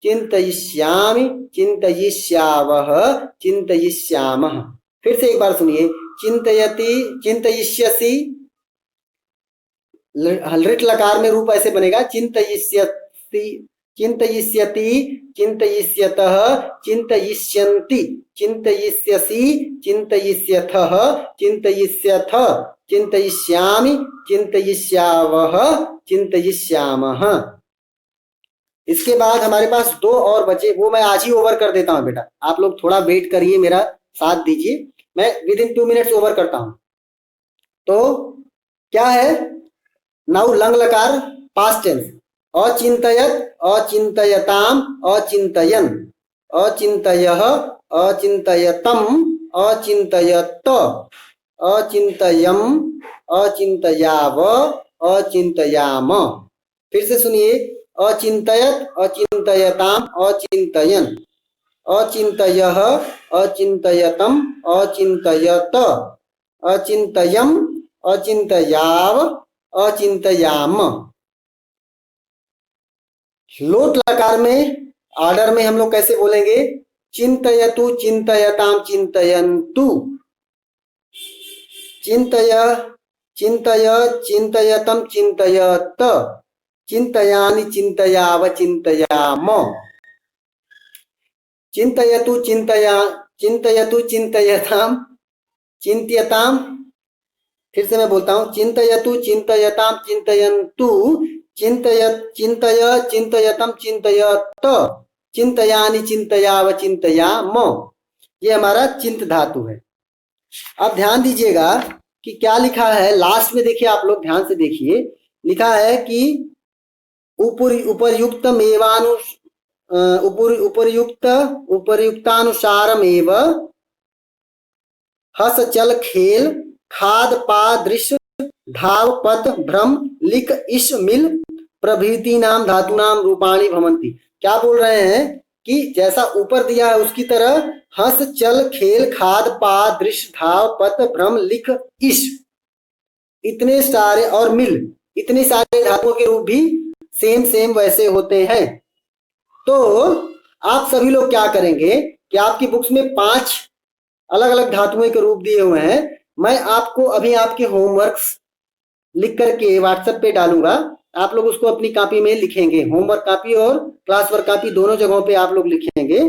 चिंतयिष्यामि चिंतयिष्यावः चिंतयिष्यामः। फिर से एक बार सुनिए, चिंतयति चिंतयिष्यसि, लिट लकार में रूप ऐसे बनेगा, चिंतयिष्यति चिंतयिष्यति चिंतयिष्यतः चिंतयिष्यन्ति, चिंतयिष्यसि चिंतयिष्यथः चिंतयिष्यथ, चिंतयिष्यामि चिंतयिष्यावः चिंतयिष्यामः। इसके बाद हमारे पास दो और बचे, वो मैं आज ही ओवर कर देता हूं बेटा, आप लोग थोड़ा वेट करिए, मेरा साथ दीजिए, मैं विद इन 2 मिनट्स ओवर करता हूं। तो क्या है? नाउ लंग लकार पास्ट टेंस, अचिंतयत अचिंतयताम अचिंतयन, अचिंतयः अचिंतयतम अचिंतयत, अचिंतयम अचिंतयाव अचिंतयाम। फिर से सुनिए, अचिंतयत अचिंतयताम अचिंतयन, अचिंतयः अचिंतयतम अचिंतयत, अचिंतयम अचिंतयाव अचिंतयाम। लोट लकार में ऑर्डर में हम लोग कैसे बोलेंगे? चिंतयतु चिंतयताम चिंतयन्तु, चिंतय चिंतय चिंतयतम चिंतयत, चिंतयानि चिंतयाव चिंतयाम, चिंतयतु चिंतयतु चिंतयताम चिंत्यताम। फिर से मैं बोलता हूं, चिंतयतु चिंतयताम चिंतयन्तु, चिंतय चिंतयतम चिंतयत, चिंतयानि चिंतयाव चिंतयाम। ये हमारा चिंत धातु है। अब ध्यान दीजिएगा कि क्या लिखा है लास्ट में, देखिए आप लोग ध्यान से देखिए, लिखा है कि उपर्युक्त मेवानु उपर्युक्तानुसारमेव हस चल खेल खाद पा दृश्य धाव पथ भ्रम लिख इश मिल प्रभृति नाम धातु नाम रूपाणी भवंती। क्या बोल रहे हैं कि जैसा ऊपर दिया है उसकी तरह हंस चल खेल खाद पा दृश्य धाव पथ भ्रम लिख इश, इतने सारे और मिल, इतने सारे धातुओं के रूप भी सेम सेम वैसे होते हैं। तो आप सभी लोग क्या करेंगे कि आपकी बुक्स में 5 अलग अलग धातुओं के रूप दिए हुए हैं, मैं आपको अभी आपके होमवर्क्स लिख करके व्हाट्सएप पे डालूंगा, आप लोग उसको अपनी कॉपी में लिखेंगे, होमवर्क कॉपी और क्लास वर्क कॉपी दोनों जगहों पे आप लोग लिखेंगे।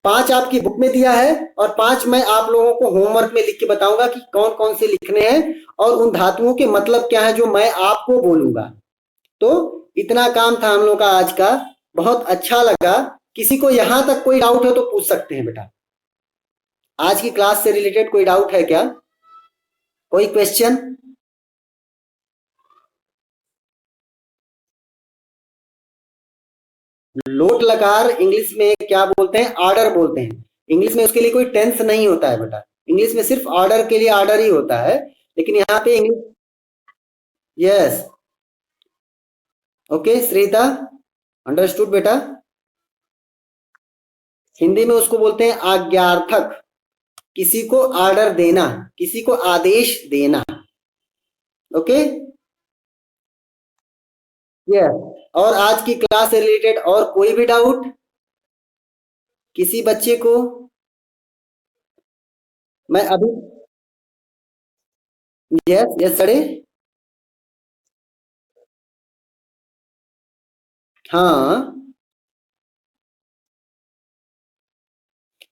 5 आपकी बुक में दिया है और 5 मैं आप लोगों को होमवर्क में लिख के बताऊंगा कि कौन कौन से लिखने हैं और उन धातुओं के मतलब क्या है जो मैं आपको बोलूंगा। तो इतना काम था हम लोग का आज का, बहुत अच्छा लगा। किसी को यहां तक कोई डाउट हो तो पूछ सकते हैं बेटा। आज की क्लास से रिलेटेड कोई डाउट है क्या? कोई क्वेश्चन? लोट लकार इंग्लिश में क्या बोलते हैं? ऑर्डर बोलते हैं। इंग्लिश में उसके लिए कोई टेंस नहीं होता है बेटा, इंग्लिश में सिर्फ ऑर्डर के लिए ऑर्डर ही होता है, लेकिन यहाँ पे English. Yes, okay Shrita, understood बेटा। हिंदी में उसको बोलते हैं आज्ञार्थक, किसी को ऑर्डर देना, किसी को आदेश देना। Okay yes. और आज की क्लास से रिलेटेड और कोई भी डाउट किसी बच्चे को? मैं अभी Yes, yesterday. हाँ.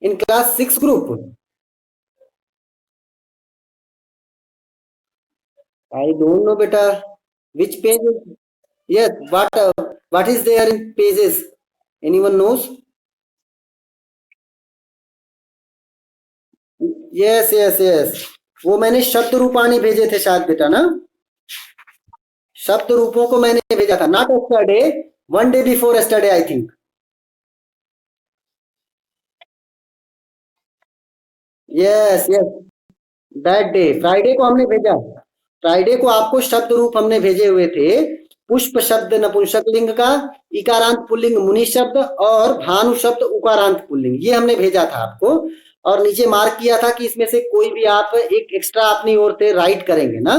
In class 6 group. I don't know, beta. Which page? Yes. What is there in pages? Anyone knows? Yes, yes, yes. वो मैंने शब्द रूपाणी भेजे थे शायद बेटा ना. शब्द रूपों को मैंने भेजा था. Not yesterday. One day before yesterday I think. Yes, yes. That day Friday को हमने भेजा. फ्राइडे को आपको शब्द रूप हमने भेजे हुए थे. पुष्प शब्द नपुंसक लिंग का, इकारांत पुल्लिंग मुनि शब्द और भानु शब्द उकारांत पुल्लिंग, ये हमने भेजा था आपको. और नीचे मार्क किया था कि इसमें से कोई भी आप एक एक्स्ट्रा अपनी ओर से राइट करेंगे ना.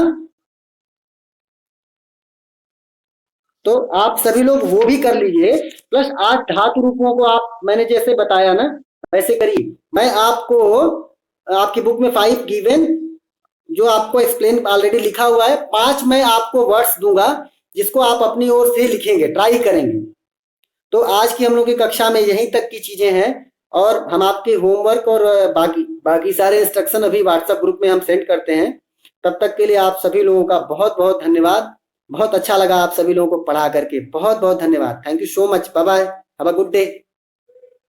तो आप सभी लोग वो भी कर लीजिए. प्लस आज धातु रूपों को आप मैंने जैसे बताया ना वैसे करिए. मैं आपको आपकी बुक में 5 गिवन जो आपको एक्सप्लेन ऑलरेडी लिखा हुआ है. 5 मैं आपको वर्ड्स दूंगा जिसको आप अपनी ओर से लिखेंगे, ट्राई करेंगे. तो आज की हम लोग की कक्षा में यहीं तक की चीजें हैं. और हम आपके होमवर्क और बाकी बाकी सारे इंस्ट्रक्शन अभी व्हाट्सएप ग्रुप में हम सेंड करते हैं. तब तक के लिए आप सभी लोगों का बहुत बहुत धन्यवाद. बहुत अच्छा लगा आप सभी लोगों को पढ़ा करके. बहुत बहुत धन्यवाद. Thank you so much. Bye bye. Have a good day.